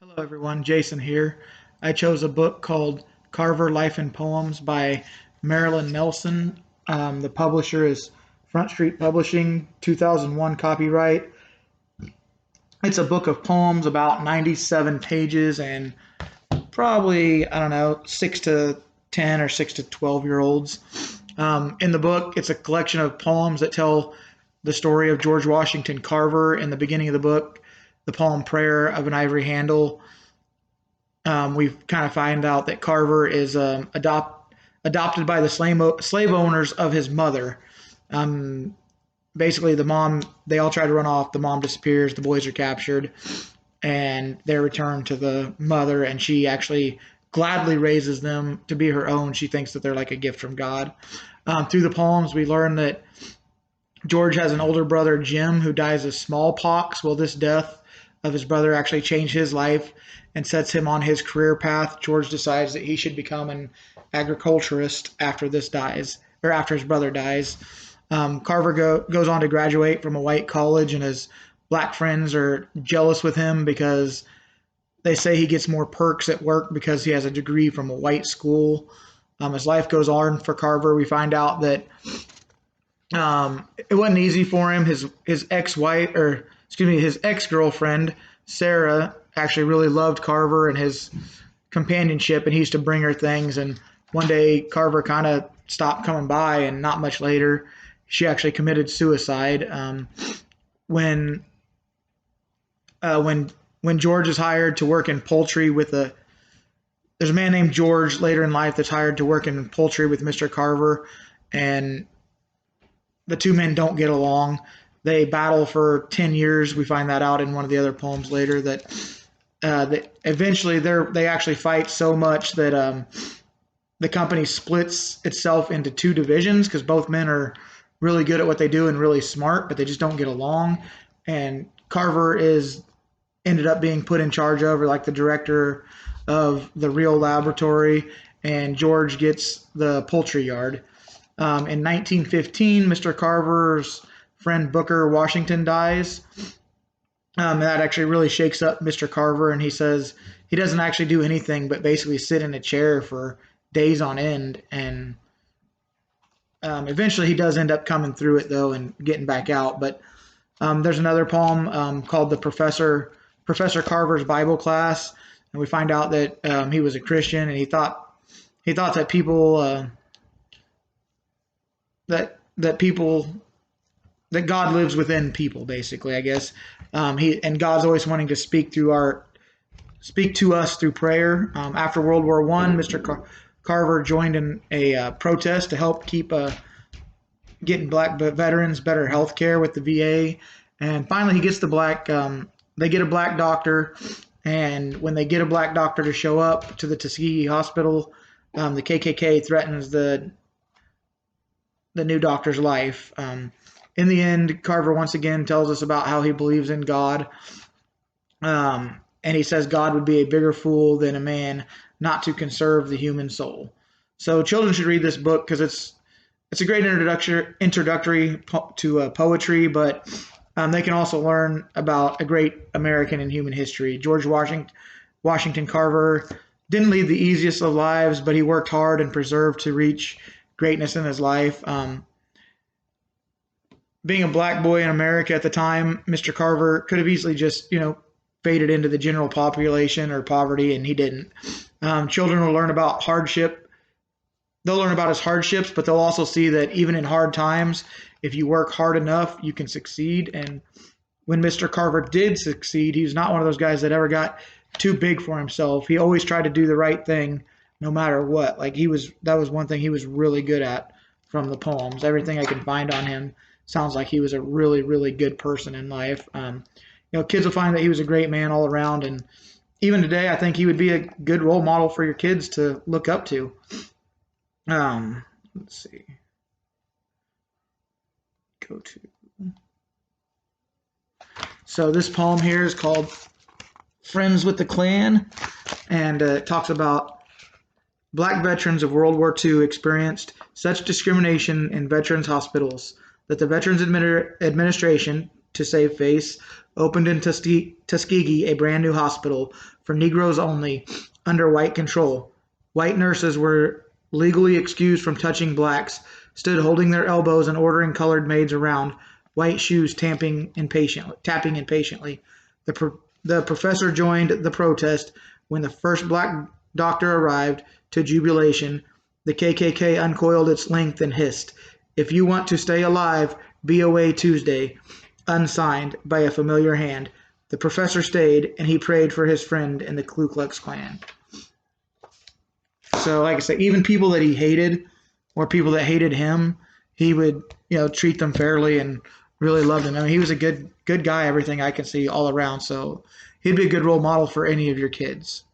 Hello, everyone. Jason here. I chose a book called Carver Life and Poems by Marilyn Nelson. The publisher is Front Street Publishing, 2001 copyright. It's a book of poems, about 97 pages, and probably, I don't know, 6 to 10 or 6 to 12 year olds. In the book, it's a collection of poems that tell the story of George Washington Carver. In the beginning of the book, the poem Prayer of an Ivory Handle, we kind of find out that Carver is adopted by the slave owners of his mother. Um, Basically, the mom, they all try to run off. The mom disappears. The boys are captured, and they're returned to the mother, and she actually gladly raises them to be her own. She thinks that they're like a gift from God. Through the poems, we learn that George has an older brother, Jim, who dies of smallpox. Well, this death of his brother actually changed his life and sets him on his career path. George decides that he should become an agriculturist after this dies, or after his brother dies. Carver goes on to graduate from a white college, and his black friends are jealous with him because they say he gets more perks at work because he has a degree from a white school. As life goes on for Carver, we find out that it wasn't easy for him. His ex-wife, or excuse me, his ex-girlfriend Sarah actually really loved Carver and his companionship, and he used to bring her things. And one day Carver kind of stopped coming by, and not much later, she actually committed suicide. When when George is hired to work in poultry with there's a man named George later in life that's hired to work in poultry with Mr. Carver, and the two men don't get along. They battle for 10 years. We find that out in one of the other poems later, that eventually they actually fight so much that the company splits itself into two divisions because both men are really good at what they do and really smart, but they just don't get along. And Carver is ended up being put in charge of, or like the director of the real laboratory, and George gets the poultry yard. In 1915, Mr. Carver's friend Booker Washington dies. And that actually really shakes up Mr. Carver, and he says he doesn't actually do anything but basically sit in a chair for days on end. And eventually he does end up coming through it, though, and getting back out. But there's another poem called the Professor Carver's Bible Class, and we find out that he was a Christian, and he thought that people that God lives within people, basically, I guess. And God's always wanting to speak to us through prayer. After World War I, Mr. Carver joined in a protest to help keep getting black veterans better health care with the VA. And finally, he gets they get a black doctor. And when they get a black doctor to show up to the Tuskegee Hospital, the KKK threatens the new doctor's life. In the end, Carver once again tells us about how he believes in God. And he says God would be a bigger fool than a man not to conserve the human soul. So children should read this book because it's a great introductory to poetry, but they can also learn about a great American in human history. George Washington Carver didn't lead the easiest of lives, but he worked hard and persevered to reach greatness in his life. Being a black boy in America at the time, Mr. Carver could have easily just, faded into the general population or poverty, and he didn't. Children will learn about hardship. They'll learn about his hardships, but they'll also see that even in hard times, if you work hard enough, you can succeed. And when Mr. Carver did succeed, he was not one of those guys that ever got too big for himself. He always tried to do the right thing no matter what. That was one thing he was really good at from the poems. Everything I can find on him sounds like he was a really, really good person in life. Kids will find that he was a great man all around, and even today, I think he would be a good role model for your kids to look up to. Let's see. So this poem here is called Friends with the Klan, and it talks about black veterans of World War II experienced such discrimination in veterans hospitals that the Veterans Administration to save face, opened in Tuskegee a brand new hospital for Negroes only under white control. White nurses were legally excused from touching blacks, stood holding their elbows and ordering colored maids around, white shoes tapping impatiently. The professor joined the protest when the first black doctor arrived. To jubilation, the KKK uncoiled its length and hissed, "If you want to stay alive, be away Tuesday," unsigned by a familiar hand. The professor stayed, and he prayed for his friend in the Ku Klux Klan. So, like I said, even people that he hated or people that hated him, he would, treat them fairly and really loved them. I mean, he was a good guy, everything I can see all around. So he'd be a good role model for any of your kids.